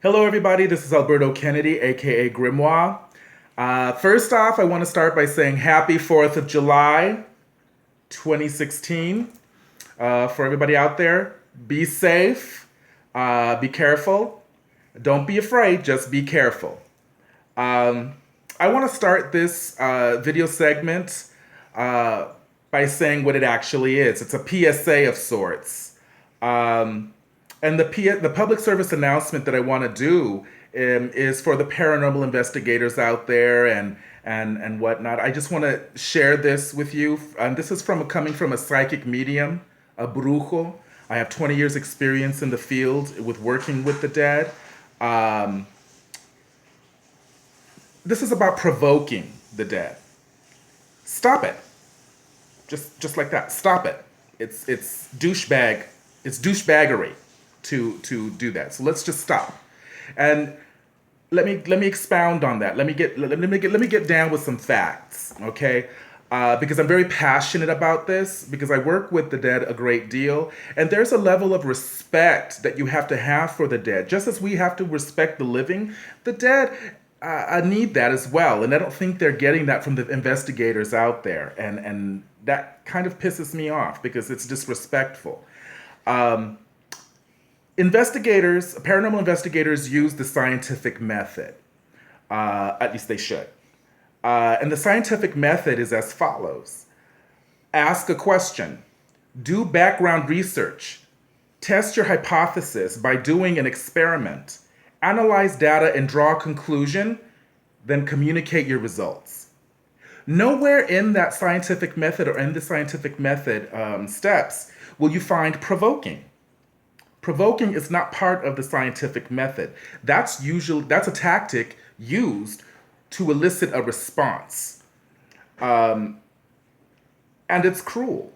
Hello, everybody. This is Alberto Kennedy, aka Grimoire. First off, I want to start by saying Happy 4th of July 2016. For everybody out there, be safe, be careful. Don't be afraid, just be careful. Um, I want to start this video segment uh, by saying what it actually is. It's a PSA of sorts. Um, and the public service announcement that I want to do is for the paranormal investigators out there and whatnot. I just want to share this with you. This is coming from a psychic medium, a brujo. I have 20 years experience in the field with working with the dead. Um, this is about provoking the dead. Stop it. Just like that. Stop it. It's douchebag. It's douchebaggery to do that. So let's just stop. And let me expound on that. Let me get down with some facts, okay? Because I'm very passionate about this because I work with the dead a great deal, and there's a level of respect that you have to have for the dead, just as we have to respect the living. The dead need that as well, and I don't think they're getting that from the investigators out there, and that kind of pisses me off because it's disrespectful. Um, paranormal investigators use the scientific method. At least they should. And the scientific method is as follows: ask a question, do background research, test your hypothesis by doing an experiment, analyze data and draw a conclusion, then communicate your results. Nowhere in that scientific method or in the scientific method steps will you find provoking. Provoking is not part of the scientific method. That's a tactic used to elicit a response. Um, and it's cruel.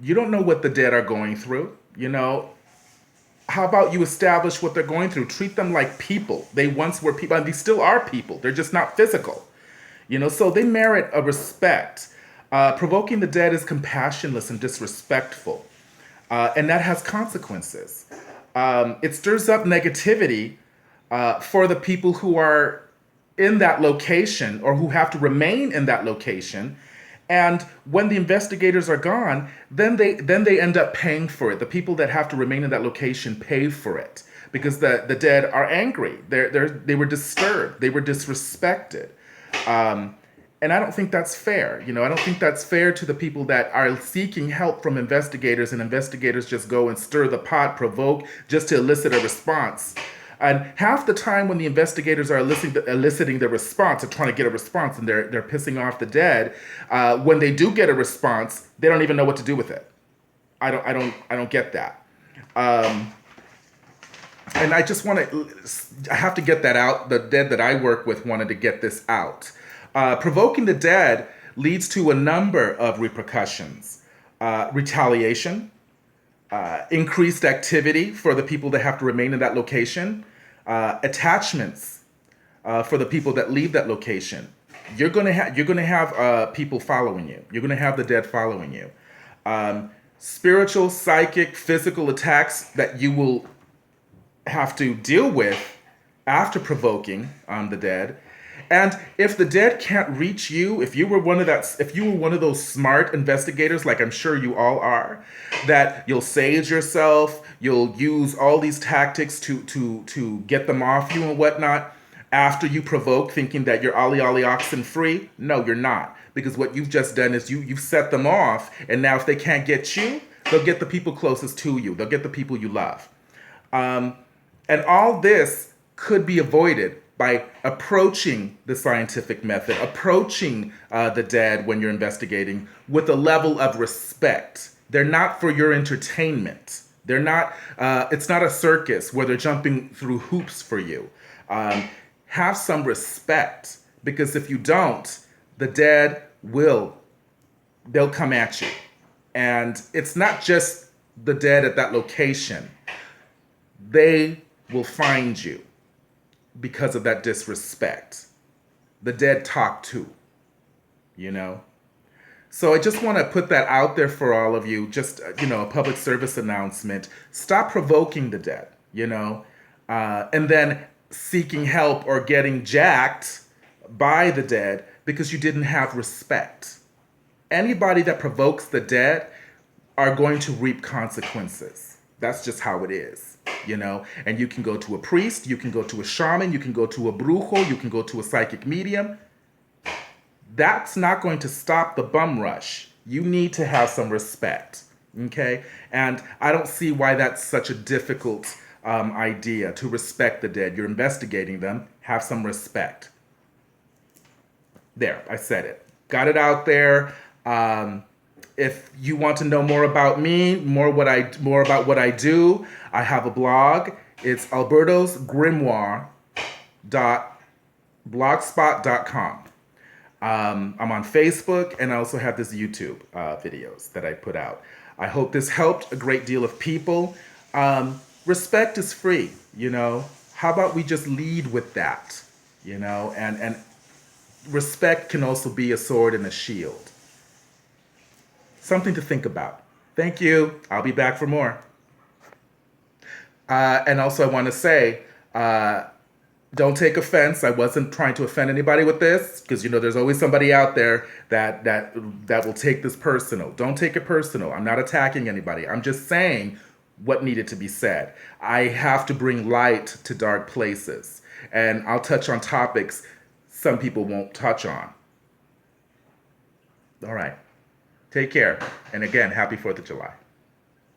You don't know what the dead are going through. How about you establish what they're going through? Treat them like people. They once were people, and they still are people. They're just not physical. So they merit a respect. Provoking the dead is compassionless and disrespectful, and that has consequences. It stirs up negativity for the people who are in that location or who have to remain in that location. And when the investigators are gone, then they end up paying for it. The people that have to remain in that location pay for it because the dead are angry. They were disturbed. They were disrespected. And I don't think that's fair. I don't think that's fair to the people that are seeking help from investigators, and investigators just go and stir the pot, provoke, just to elicit a response. And half the time when the investigators are eliciting the response or trying to get a response, and they're pissing off the dead, when they do get a response, they don't even know what to do with it. I don't get that. And I have to get that out. The dead that I work with wanted to get this out. Provoking the dead leads to a number of repercussions. Retaliation, increased activity for the people that have to remain in that location, attachments for the people that leave that location. You're gonna have people following you. You're gonna have the dead following you. Spiritual, psychic, physical attacks that you will have to deal with after provoking the dead. And if the dead can't reach you, if you were one of those smart investigators, like I'm sure you all are, that you'll sage yourself, you'll use all these tactics to get them off you and whatnot, after you provoke, thinking that you're ollie oxen free. No, you're not, because what you've just done is you've set them off, and now if they can't get you, they'll get the people closest to you. They'll get the people you love. And all this could be avoided by approaching the scientific method, approaching the dead when you're investigating with a level of respect. They're not for your entertainment. They're not. It's not a circus where they're jumping through hoops for you. Have some respect, because if you don't, the dead they'll come at you, and it's not just the dead at that location. They will find you because of that disrespect. The dead talk too, you know? So I just want to put that out there for all of you. Just, a public service announcement. Stop provoking the dead, and then seeking help or getting jacked by the dead because you didn't have respect. Anybody that provokes the dead are going to reap consequences. That's just how it is, you know? And you can go to a priest, you can go to a shaman, you can go to a brujo, you can go to a psychic medium. That's not going to stop the bum rush. You need to have some respect, okay? And I don't see why that's such a difficult idea, to respect the dead. You're investigating them, have some respect. There, I said it. Got it out there. If you want to know more about me, more about what I do, I have a blog. It's albertosgrimoire.blogspot.com. I'm on Facebook, and I also have this YouTube videos that I put out. I hope this helped a great deal of people. Respect is free, you know. How about we just lead with that, you know? And respect can also be a sword and a shield. Something to think about. Thank you. I'll be back for more. And also I want to say, don't take offense. I wasn't trying to offend anybody with this, because you know there's always somebody out there that will take this personal. Don't take it personal. I'm not attacking anybody. I'm just saying what needed to be said. I have to bring light to dark places, and I'll touch on topics some people won't touch on. All right. Take care. And again, happy 4th of July.